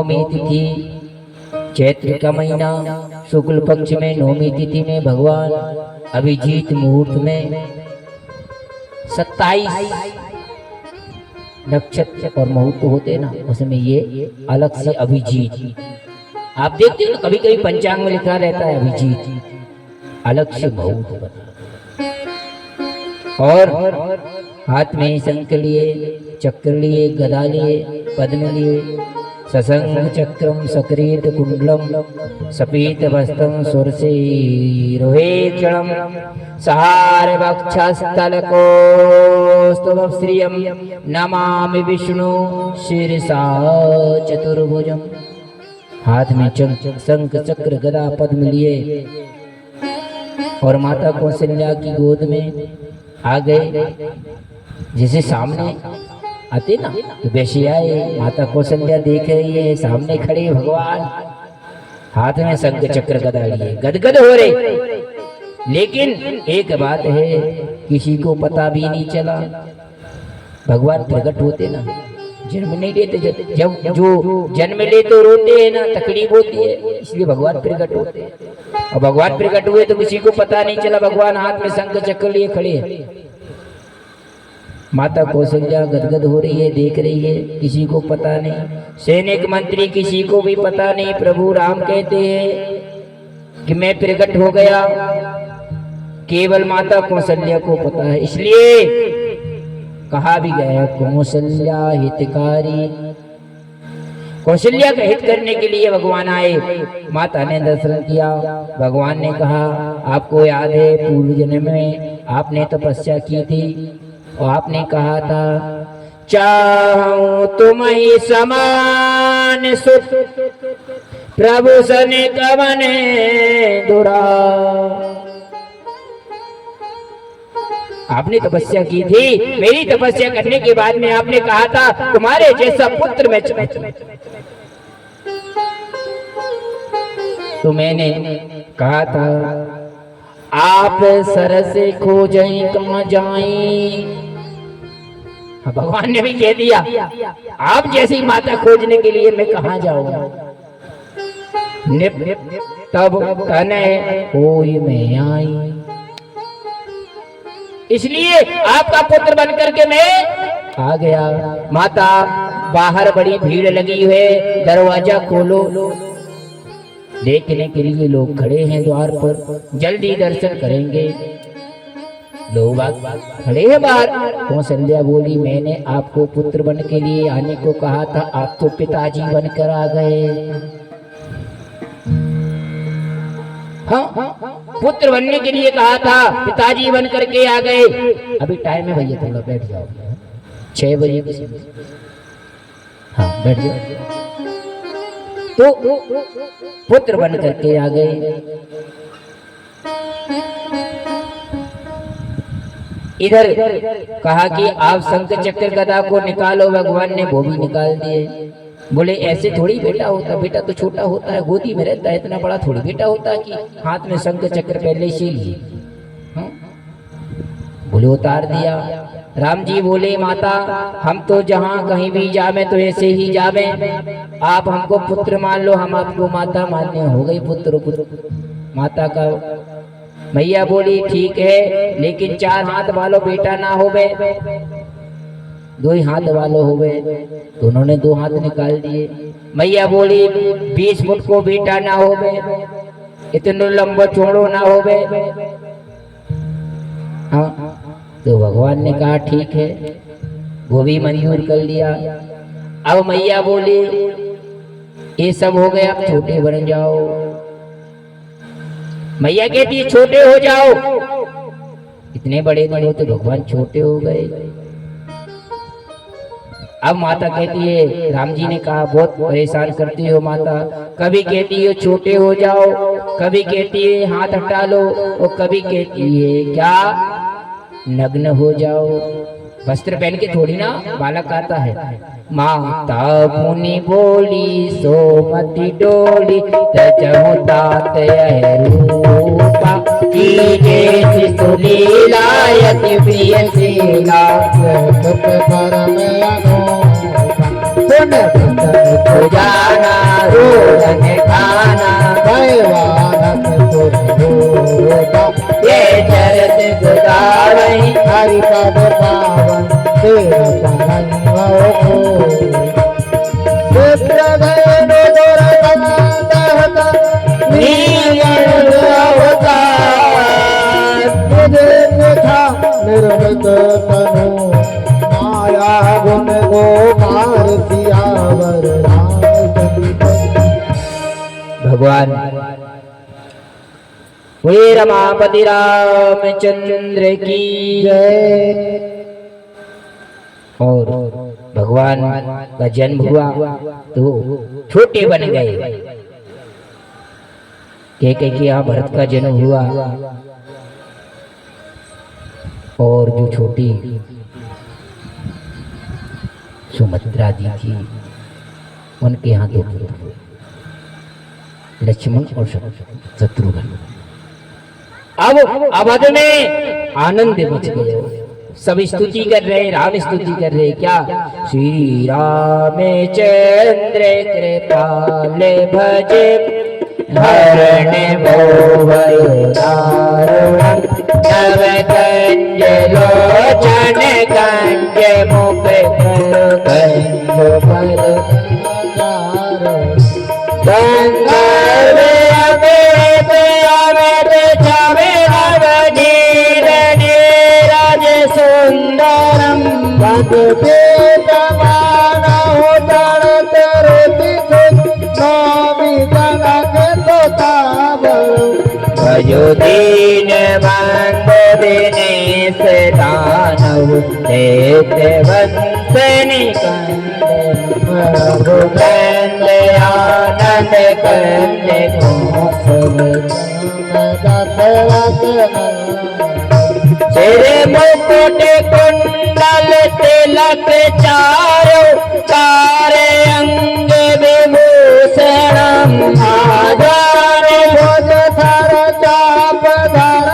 नौमी तिथि चैत्र का महीना शुक्ल पक्ष में नौमी तिथि में भगवान अभिजीत मुहूर्त में 27 नक्षत्र और मुहूर्त होते ना, उसमें ये अलग से अभिजीत आप देखते हो, कभी कभी पंचांग में लिखा रहता है अभिजीत, अलग से मुहूर्त बना और हाथ में शंख लिए, चक्र लिए, गदा लिए, पद्म लिए, ससंग चक्रम सक्रीत कुंडलम सपीत वस्त्रम सुरसे रोहेक्षणम सहार वक्षस्थल को स्तव श्रियम नमामि विष्णु शिरसा चतुर्भुजम। हाथ में शंख चक्र गदा पद्म लिए और माता कौशल्या की गोद में आ गए। जिसे सामने आते ना तो वैसे आए, माता कौशल्या देख रही है, सामने खड़े भगवान हाथ में शंख चक्र गदा लिए, गदगद हो रहे। लेकिन एक बात है, किसी को पता भी नहीं चला। भगवान प्रकट होते ना, जन्म नहीं लेते, जब जो जन्म ले तो रोते हैं ना, तकलीफ होती है, इसलिए भगवान प्रकट होते हैं। और भगवान प्रकट हुए तो किसी को पता नहीं चला, भगवान हाथ में शंख चक्र लिए खड़े हैं। माता कौशल्या गदगद हो रही है, देख रही है, किसी को पता नहीं, सैनिक मंत्री किसी को भी पता नहीं। प्रभु राम कहते हैं कि मैं प्रकट हो गया, केवल माता कौशल्या को पता है। इसलिए कहा भी गया कौशल्या हितकारी, कौशल्या का हित करने के लिए भगवान आए। माता ने दर्शन किया, भगवान ने कहा आपको याद है पूर्व जन्म में आपने तपस्या की थी और आपने कहा था चाहूं तुम ही समान सुत प्रभु सने कवने दुरा। आपने तपस्या की थी, मेरी तपस्या करने के बाद में आपने कहा था तुम्हारे जैसा पुत्र मैं तो मैंने कहा था आप सरस खोजें कहाँ जाएं। भगवान ने भी कह दिया आप जैसी माता खोजने के लिए मैं कहाँ जाऊंगा। तब तने कोई मैं आई, इसलिए आपका पुत्र बनकर के मैं आ गया। माता बाहर बड़ी भीड़ लगी है, दरवाजा खोलो। देखने के लिए लोग खड़े हैं द्वार पर, जल्दी दर्शन करेंगे। लोग खड़े हैं बाहर। कौशल्या बोली मैंने आपको पुत्र बन के लिए आने को कहा था, आप तो पिताजी बनकर आ गए। हाँ, पुत्र बनने के लिए कहा था, पिताजी बन करके आ गए। अभी टाइम है भैया, थोड़ा बैठ जाओ, 6 बजे। हाँ बैठ जाओ। तो पुत्र बन करके आ गए। इधर कहा कि आप शंख चक्र गदा को निकालो, भगवान ने वो भी निकाल दिए। बोले ऐसे थोड़ी बेटा होता, बेटा तो छोटा होता है, गोदी में रहता है, इतना बड़ा थोड़ी बेटा होता है कि हाथ में शंख चक्र पहले से लिए। बोले उतार दिया। राम जी बोले माता हम तो जहाँ कहीं भी जावे तो ऐसे ही जावे, आप हमको पुत्र मान लो, हम आपको माता मान्य हो गई। पुत्र पुत्र माता का। मैया बोली ठीक है, लेकिन 4 हाथ वालों बेटा ना होवे, 2 ही हाथ वालों होवे। तो उन्होंने 2 हाथ निकाल दिए। मैया बोली 20 फुट को बेटा ना होवे, इतने लंबा चौड़ो ना होवे। हाँ, तो भगवान ने कहा ठीक है, वो भी मंजूर कर लिया। अब मैया बोली ये सब हो गया, अब छोटे बन जाओ। मैया कहती है छोटे हो जाओ। इतने बड़े नहीं होते, भगवान छोटे हो गए। अब माता कहती है, राम जी ने कहा बहुत परेशान करती हो माता, कभी कहती है छोटे हो जाओ, कभी कहती है हाथ हटा लो, और कभी कहती है क्या नग्न हो जाओ। वस्त्र पहन के थोड़ी ना बालक आता है। माता मुनि बोली सोमति डोली, तजहु तात रूपा कीजे सुलीला यति प्रिय शीला। परम पुण्य भजन को जाना रोजन खाना भयवानक तुर होता ये चरत गुजारई हरि पद पावन तेरा पहनवा को पुत्रधनु दुर्गंधहता नीगण अवतार तुझे देखा निर्मित तनु माया गुण गोपार सियावर रामचंद्र। भगवान वे रमापति रामचंद्र की जय। और भगवान का जन्म हुआ तो छोटे बन गए। के यहाँ भरत का जन्म हुआ और जो छोटी सुमित्रा जी थी उनके यहाँ दो पुत्र हुए, लक्ष्मण और शत्रुघ्न। अब अवध में आनंद मच गया, सब स्तुति कर रहे, राम स्तुति कर रहे। क्या? श्री रामचंद्र कृपाले भजे हरण भोवयो दारुणं नव कंज लोचन कंज मुख कंज फल गंधर्व अमृत अमृत छवि नवनीर नीरज सुंदरम पद पेटमान होतरत रुति स्वामी जनक भजो दीन बंद दिनेश दानव देत वंशनि प्रभु कंद आनंद कंद कौशल सिर मुकुट कुंडल तिलक चारो तारे अंग विभूषणम आधार भोज थर चाप धर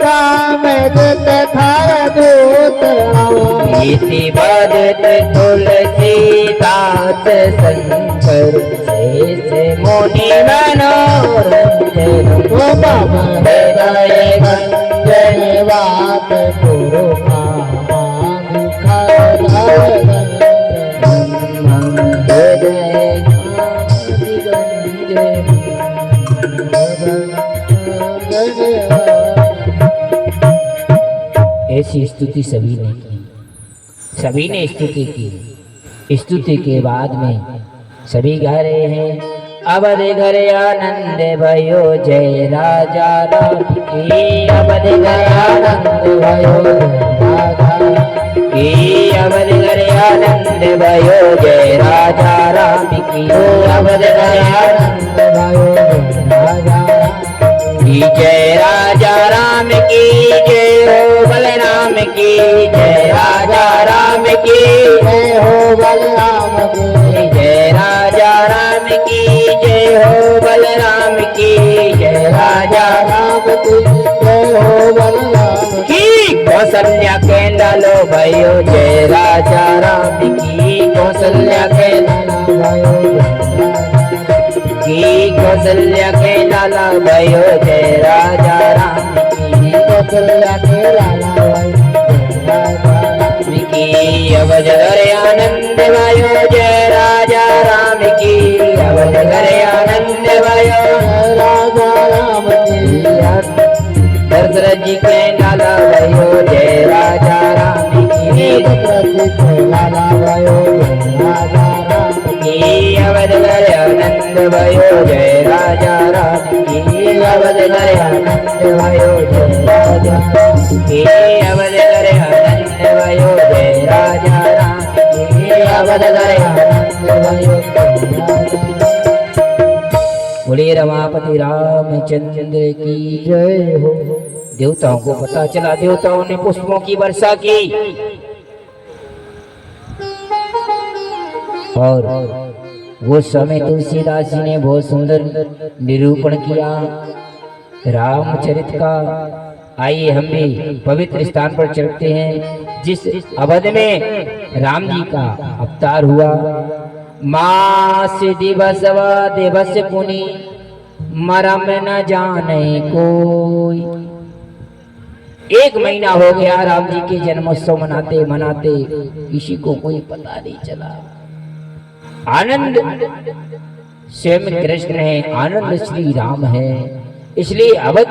राम जित थर दूत इति बदत तुलसीदास शंकर शेष मुनि मनोरंजन हृदय गंजन बात गुरु ऐसी स्तुति सभी ने की, सभी ने स्तुति की। स्तुति के बाद में सभी गा रहे हैं अवध घर आनंद भयो जय राजा राम की। अवध घर आनंद भयो की, अवध घर आनंद भयो जय राजा राम की। अवध घर आनंद भयो जय राजा राम की जय हो बलराम की जय राजा राम की जय हो बलराम की जय राजा राम की जय हो बलराम की जय राजा राम की जय हो बलराम की। कौशल्या के लालो भयो जय राजा राम की। कौशल्या के लाला भयो की कौशल्या के लाला भयो जय राजा राम की। कौशल्या के लाला भयो की अवध घर आनंद भयो जय राजा राम की। अवध घर आनंद भयो राजा राम की। दशरथ जी के लाला भयो जय राजा राम की। दशरथ जी के लाला भयो राजा राम की। अवध घर आनंद भयो जय राजा राम की। अवध घर आनंद भयो जय राजा की। अवध घर आनंद भयो जय राजा राम की। अवध घर आनंद भयो बोले रमापति रामचंद्र की जय हो। देवताओं को पता चला, देवताओं ने पुष्पों की वर्षा की और वो समय तुलसीदास जी ने बहुत सुंदर निरूपण किया रामचरित का। आइए हम भी पवित्र स्थान पर चलते हैं जिस अवध में राम जी का अवतार हुआ। मास दिवसवा दिवस पुनि मरम न जाने कोई। 1 महीना हो गया राम जी के जन्मोत्सव मनाते मनाते, किसी को कोई पता नहीं चला। आनंद स्वयं कृष्ण है, आनंद श्री राम है, इसलिए अवध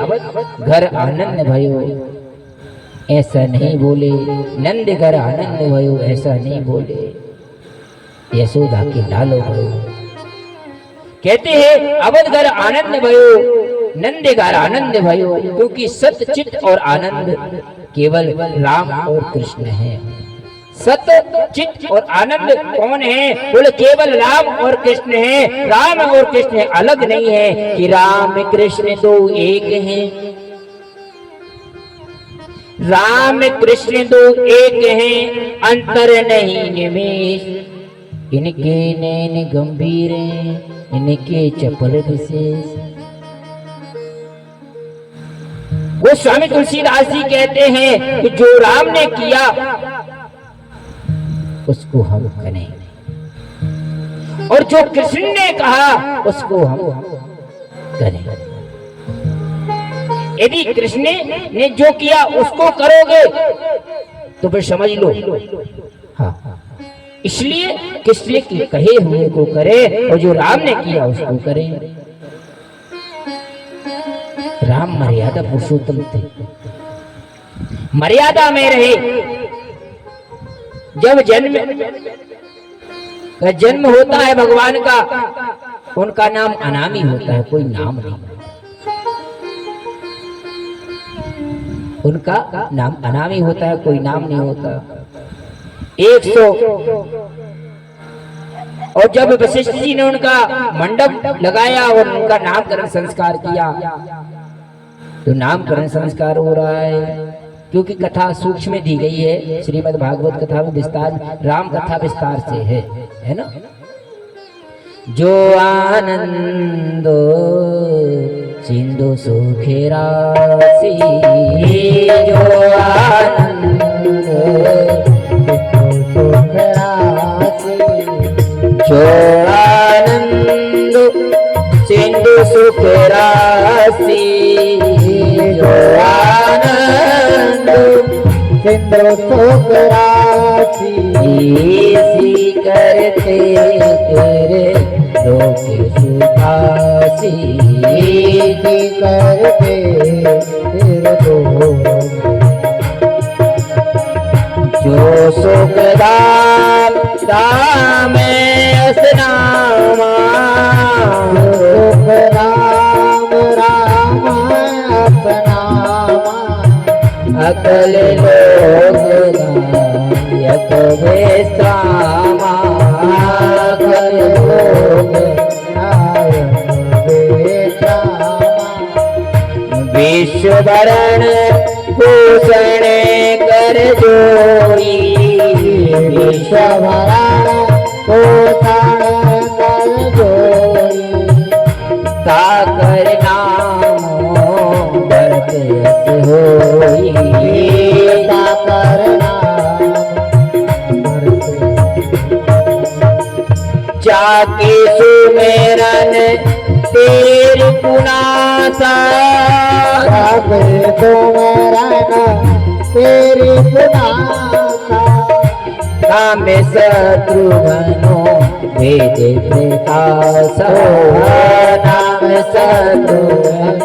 घर आनंद भयो ऐसा नहीं बोले, नंद घर आनंद भयो ऐसा नहीं बोले, यशोदा के लालो भयो। कहते हैं अवध घर आनंद भयो, नंद घर आनंद भयो, क्योंकि सत्य चित्त और आनंद केवल राम और कृष्ण है। सत्य चित्त और आनंद कौन है? बोले केवल राम और कृष्ण है। राम और कृष्ण अलग नहीं है कि राम कृष्ण दो एक हैं। राम कृष्ण दो एक हैं, अंतर नहीं निमेष। इनके नैन गंभीर हैं, इनके चपल विशेष। वो स्वामी तुलसीदास जी कहते हैं कि जो राम ने किया उसको हम करें, और जो कृष्ण ने कहा उसको हम करें। यदि कृष्ण ने जो किया उसको करोगे तो फिर समझ लो, हाँ, इसलिए कृष्ण के कहे हुए को करे, और जो राम ने किया उसको करे। राम मर्यादा पुरुषोत्तम थे, मर्यादा में रहे। जब जन्म होता है भगवान का, उनका नाम अनामी होता है, कोई नाम नहीं। उनका नाम अनामी होता है, कोई नाम नहीं होता। 100 और जब वशिष्ठ जी ने उनका मंडप लगाया और उनका नामकरण संस्कार किया, तो नामकरण संस्कार हो रहा है, क्योंकि कथा सूक्ष्म में दी गई है। श्रीमद् भागवत कथा में विस्तार, राम कथा विस्तार से है ना। जो आनंदो सिंधु सुखे राशि, जो आनंदो सुख राशि, जो आनंदो सिंधु सुख राशि, जो सिंधु सुख राशि, इसी करते तेरे लोक सुखासी, इसी करते तेरे लोक। जो सुख दाम दाम असनामा, सुख राम राम अपनामा, अकल लोग यक विश्रामा, अकल लोग विश्व भरण भूषण कर जोड़ी, विश्व भरण भूषण कर जोड़ी, ताकर नामो भरत होई, ताकर नाम जाके सुमेरन तेरी पुनासा, जाके सुमेरन तेरी पुनासा, नाम शत्रुघ्नो वेद प्रकाश, नाम शत्रुघ्न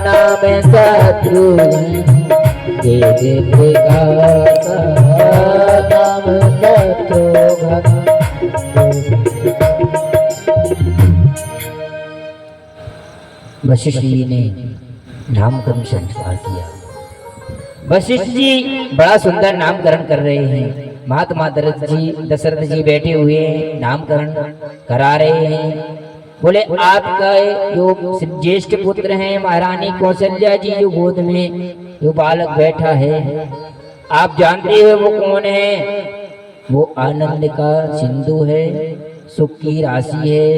नाम शत्रुघ्न वेद प्रकाश, नाम शत्रुघ्न। वशिष्ठ जी ने नामकरण संस्कार किया। वशिष्ठ जी बड़ा सुंदर नामकरण कर रहे हैं। महात्मा दशरथ जी बैठे हुए हैं, नामकरण करा रहे हैं। बोले आपका जो ज्येष्ठ पुत्र हैं महारानी कौशल्या जी, जो गोद में जो बालक बैठा है, आप जानते हो वो कौन है? वो आनंद का सिंधु है, सुख की राशि है,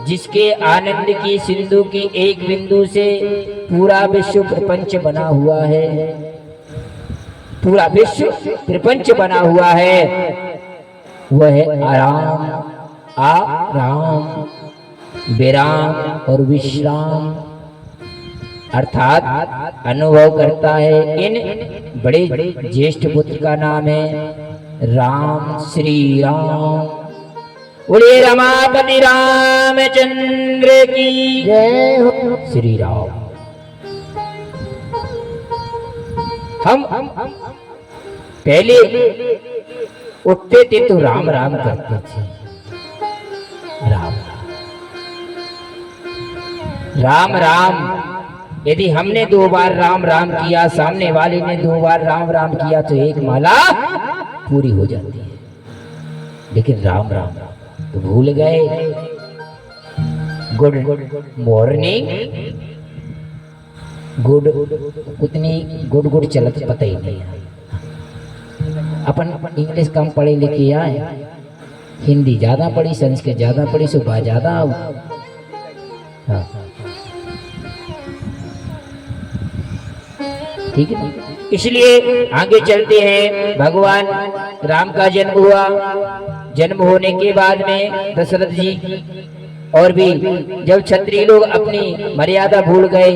जिसके आनंद की सिंधु की एक बिंदु से पूरा विश्व प्रपंच बना हुआ है, पूरा विश्व प्रपंच बना हुआ है, वह है आराम, आराम, विराम और विश्राम, अर्थात अनुभव करता है। इन बड़े ज्येष्ठ पुत्र का नाम है राम, श्री राम। बोलिए रमापति रामचंद्र की जय हो। श्री राम। हम पहले उठते थे तो राम राम करते थे, राम राम राम। यदि हमने 2 बार राम राम किया, सामने वाले ने 2 बार राम राम किया तो एक माला पूरी हो जाती है। लेकिन राम राम तो भूल गए। गुड मॉर्निंग, गुड उतनी गुड गुड चलत पता ही नहीं। अपन इंग्लिश कम पढ़े लिखे आए, हिंदी ज्यादा पढ़ी, संस्कृत ज्यादा पढ़ी, सुबह ज्यादा। हाँ ठीक है, इसलिए आगे चलते हैं। भगवान राम का जन्म हुआ। जन्म होने के बाद में दशरथ जी और भी जब क्षत्रिय लोग अपनी मर्यादा भूल गए,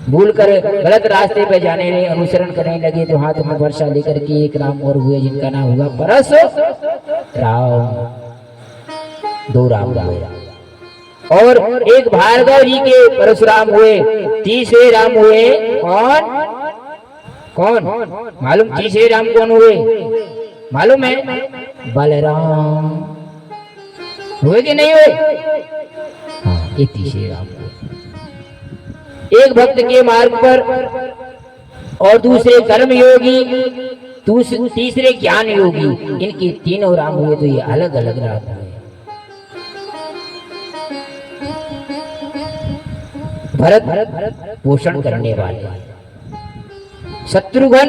भूलकर गलत रास्ते पे जाने लगे, अनुसरण करने लगे, तो हाथ में वर्षा लेकर के एक राम और हुए जिनका नाम हुआ परशुराम। 2 राम हुए और एक भार्गव जी के परशुराम हुए। तीसरे राम हुए कौन कौन मालूम? तीसरे राम कौन हुए मालूम है? बलराम हुए कि नहीं हुए? हाँ, ये तीसरे राम हुए। एक भक्त के मार्ग पर और दूसरे कर्म योगी, तीसरे ज्ञान योगी, इनके तीनों राम हुए। तो ये अलग अलग राम हुए। भरत पोषण करने वाले, शत्रुघ्न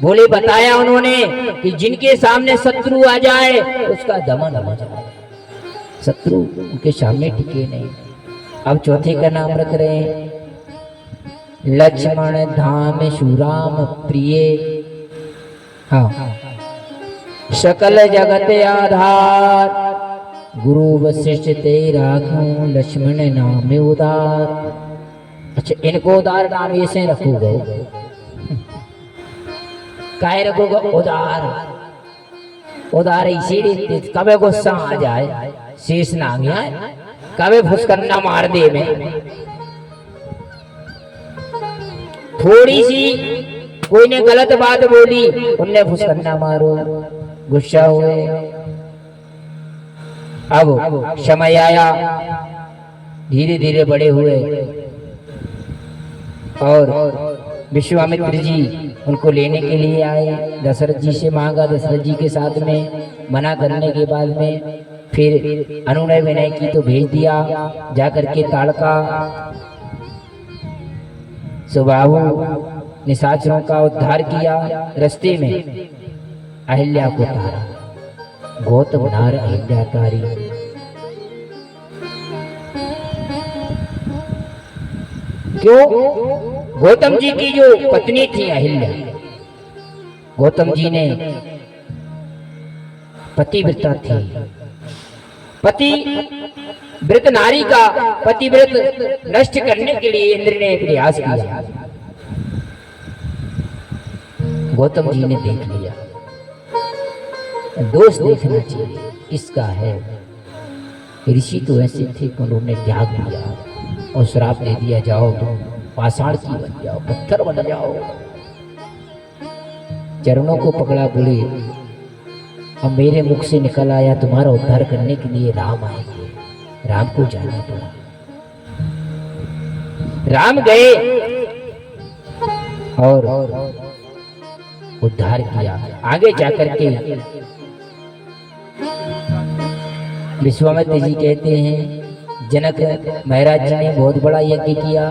बोले, बताया उन्होंने कि जिनके सामने शत्रु आ जाए उसका दमन हो जाए। शत्रु उनके सामने टिके नहीं। अब चौथे का नाम रख रहे हैं लक्ष्मण धाम सुराम प्रिय। हाँ, सकल जगत आधार, गुरु वशिष्ठ ते राखूं, लक्ष्मण नाम उदार। अच्छा, इनको उदार नाम ऐसे रखोगे? काय रखोगे उदार? उदार इसीलिए कभी गुस्सा आ जाए, शेष ना गया, कभी फुसकन्ना मार दे में, थोड़ी सी कोई ने गलत बात बोली, उनने फुसकन्ना मारो, गुस्सा हुए। अब समय आया, धीरे धीरे बड़े हुए और विश्वामित्र जी उनको लेने के लिए आए। दशरथ जी से मांगा, दशरथ जी के साथ में मना करने के बाद में फिर अनुनय विनय की तो भेज दिया। जाकर के ताड़का सुबाहु निशाचरों का उद्धार किया। रास्ते में अहिल्या को तारा, गौतम नार अहिल्या तारी। क्यों? गौतम जी की जो पत्नी थी अहिल्या, गौतम जी ने पतिव्रता थी। पति व्रत नारी का पतिव्रत नष्ट करने के लिए इंद्र ने प्रयास किया। गौतम जी ने देख लिया, दोष देखना चाहिए किसका है। ऋषि तो ऐसे थे कि उन्होंने त्याग दिया और श्राप दे दिया, जाओ तुम पाषाण की बन जाओ, पत्थर बन जाओ। चरणों को पकड़ा, बोले अब मेरे मुख से निकल आया, तुम्हारा उद्धार करने के लिए राम आएंगे। राम को जाना पड़ा। राम गए और उद्धार किया। आगे जाकर के विश्वामित्र जी कहते हैं जनक महाराज जी ने बहुत बड़ा यज्ञ किया,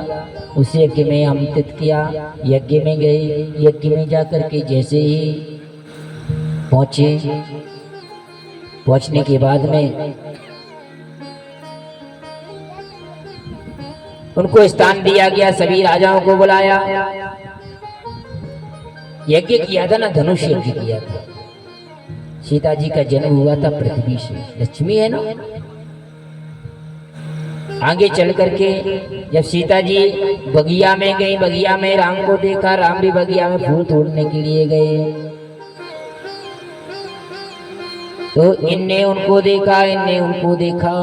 उस यज्ञ में आमंत्रित किया। यज्ञ में गए, यज्ञ में जाकर के जैसे ही पहुंचे, पहुंचने के बाद में उनको स्थान दिया गया, सभी राजाओं को बुलाया, यज्ञ किया था ना, धनुष यज्ञ किया था। सीता जी का जन्म हुआ था पृथ्वी से, लक्ष्मी है ना। आगे चल करके जब सीता जी बगिया में गई, बगिया में राम को देखा, राम भी बगिया में फूल तोड़ने के लिए गए, तो इनने उनको देखा, इनने उनको देखा।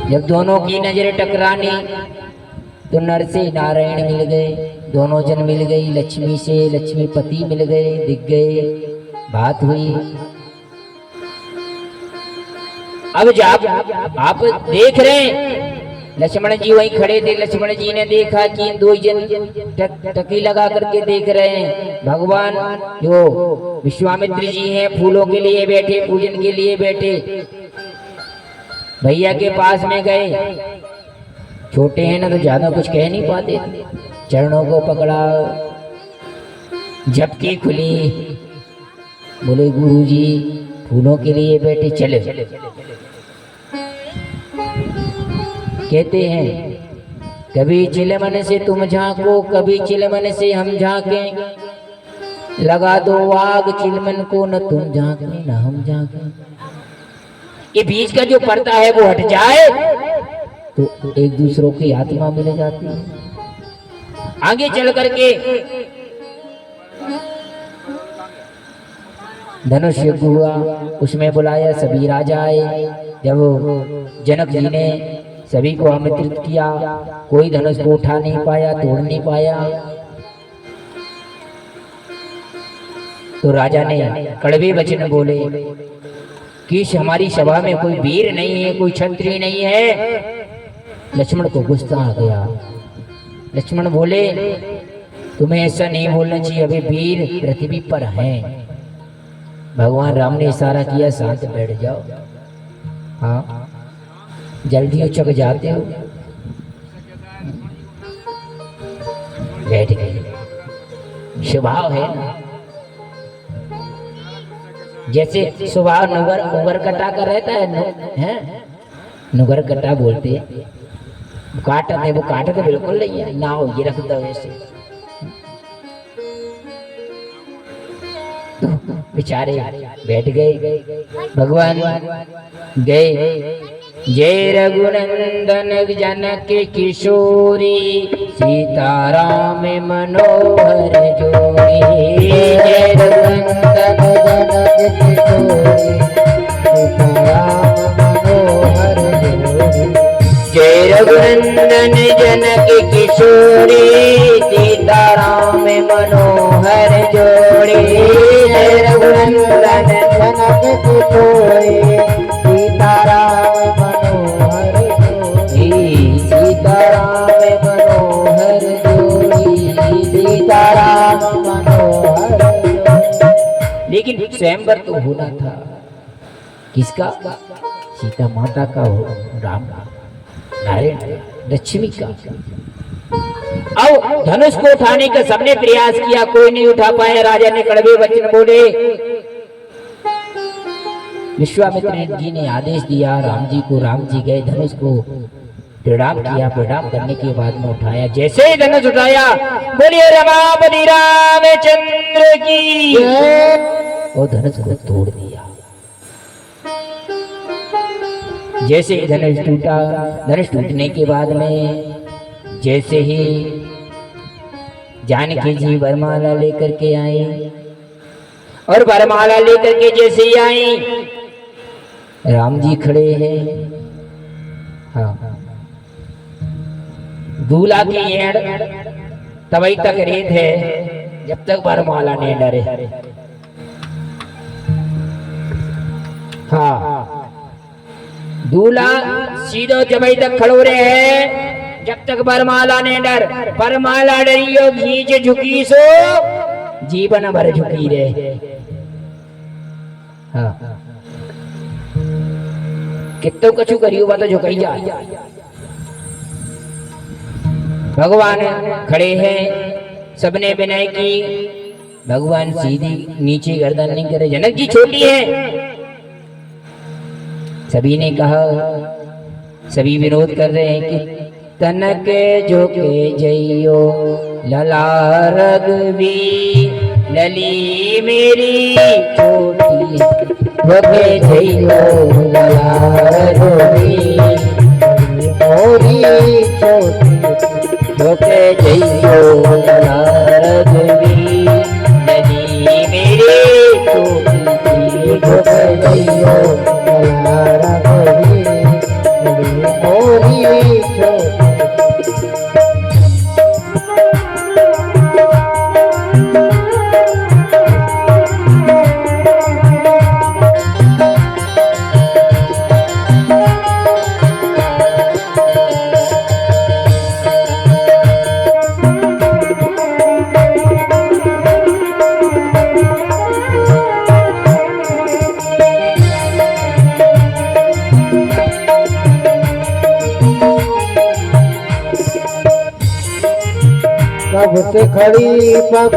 जब दोनों की नजरें टकरानी तो नर से नारायण मिल गए, दोनों जन मिल गई, लक्ष्मी से लक्ष्मीपति मिल गए, दिख गए, बात हुई। अब जब आप देख रहे हैं, लक्ष्मण जी वहीं खड़े थे, लक्ष्मण जी ने देखा कि इन दो जन टकी लगा करके देख रहे हैं। भगवान जो विश्वामित्र जी हैं फूलों के लिए बैठे, पूजन के लिए बैठे, भैया के पास में गए, छोटे हैं ना तो ज्यादा कुछ कह नहीं पाते, चरणों को पकड़ा, झपकी खुली, बोले गुरुजी फूलों के लिए बैठे, चले। कहते हैं कभी चिलमन से तुम झांको, कभी चिलमन से हम झांकें, लगा दो आग चिलमन को, न तुम झांके न हम झांके। ये बीच का जो पर्दा है वो हट जाए तो एक दूसरों की आत्मा मिल जाती है। आगे चल करके धनुष युद्ध हुआ, उसमें बुलाया, सभी राजा आए। जब जनक जी ने सभी को आमंत्रित किया, कोई धनुष को उठा नहीं पाया, तोड़ नहीं पाया, तो राजा ने कड़वे वचन बोले कि हमारी सभा में कोई वीर नहीं है, कोई क्षत्रिय नहीं है। लक्ष्मण को गुस्सा आ गया। लक्ष्मण बोले तुम्हें ऐसा नहीं बोलना चाहिए, अभी वीर पृथ्वी पर हैं। भगवान राम ने इशारा किया, शांत बैठ जाओ, हाँ जल्दी उचक जाते हो। बैठ गए, स्वभाव है ना, जैसे स्वभाव नुगर कटा कर रहता है, नुगर कटा बोलते, काटते है, वो काटते बिल्कुल नहीं है ना, हो ये रख दो ऐसे। तो बेचारे बैठ गए, भगवान गए। जय रघुनंदन जनक किशोरी, सीताराम मनोहर जोड़ी। जय रघुनंदन जनक किशोरी, सीताराम मनोहर जोड़ी। जय रघुनंदन जनक किशोरी, सीताराम मनोहर जोड़ी। जय रघुनंदन जनक किशोरी, सीताराम मनोहर जोड़ी। सीताराम मनोहर जोड़ी, सीताराम मनोहर जोड़ी। लेकिन स्वयंवर तो होना था, किसका? सीता माता का हो, राम का, नारायण लक्ष्मी का। अब धनुष को उठाने का सबने प्रयास किया, कोई नहीं उठा पाया। राजा ने कड़वे वचन बोले। विश्वामित्र जी ने आदेश दिया राम जी को, राम जी गए, धनुष को प्रणाम किया, प्रणाम करने के बाद में उठाया। जैसे ही धनुष उठाया, बोलिए रमापति रामचंद्र की, और धनुष को तोड़ दिया। जैसे ही धनुष टूटा, धनुष टूटने के बाद में जैसे ही जानकी जी वरमाला लेकर के आई, और वरमाला लेकर के जैसे ही आई, राम जी खड़े हैं। हाँ, दूल्हा की एड़ तभी तक रेत है जब तक वरमाला नहीं डरे। हाँ, दूल्हा सीधो जब तक खड़ो रहे जब तक वरमाला ने डर। वरमाला डरियो घीच झुकी सो, जीवन भर झुकी रहे। हाँ, कितो कछु करियो बात झुकाई जा। भगवान खड़े हैं, सबने विनय की, भगवान सीधी नीचे गर्दन नहीं करे। जनक जी छोटी है, सभी ने कहा सभी विरोध कर रहे हैं कि तनक जोके जइयो लला रघवी लली मेरी छोटी जोके जइयो लला रघवी मोरी छोटी जोके जइयो लला रघवी लली मेरी छोटी जोके जइयो लला रघवी मोरी छोटी कब से खड़ी पग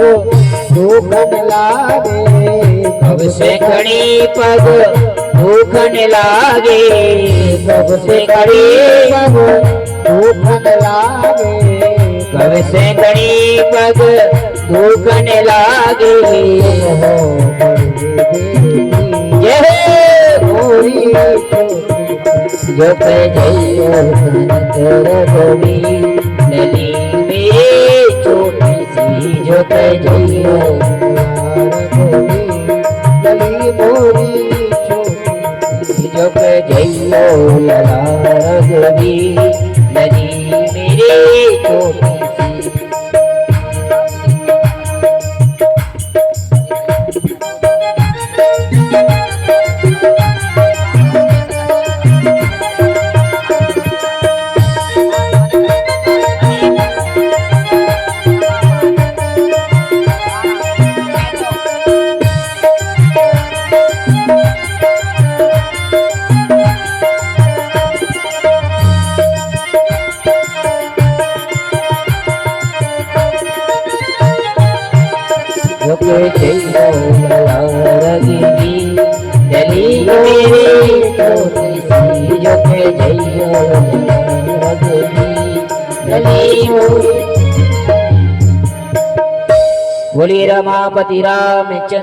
दुखन लागे कब से खड़ी पग दुखन लागे कब से खड़ी पग दुखन लागे कब से खड़ी पग दुखन लागे ये मोरी जो पे जइयो रघवी लली मेरी छोटी सी जो पे जइयो गली मोरी छोटी जो पे जइयो लला रघवी लली मेरी छोटी सी जोके जइयो लला रघवी लली मेरी छोटी सी जोके जइयो लला रघवी लली बोली रमापति रामचंद्र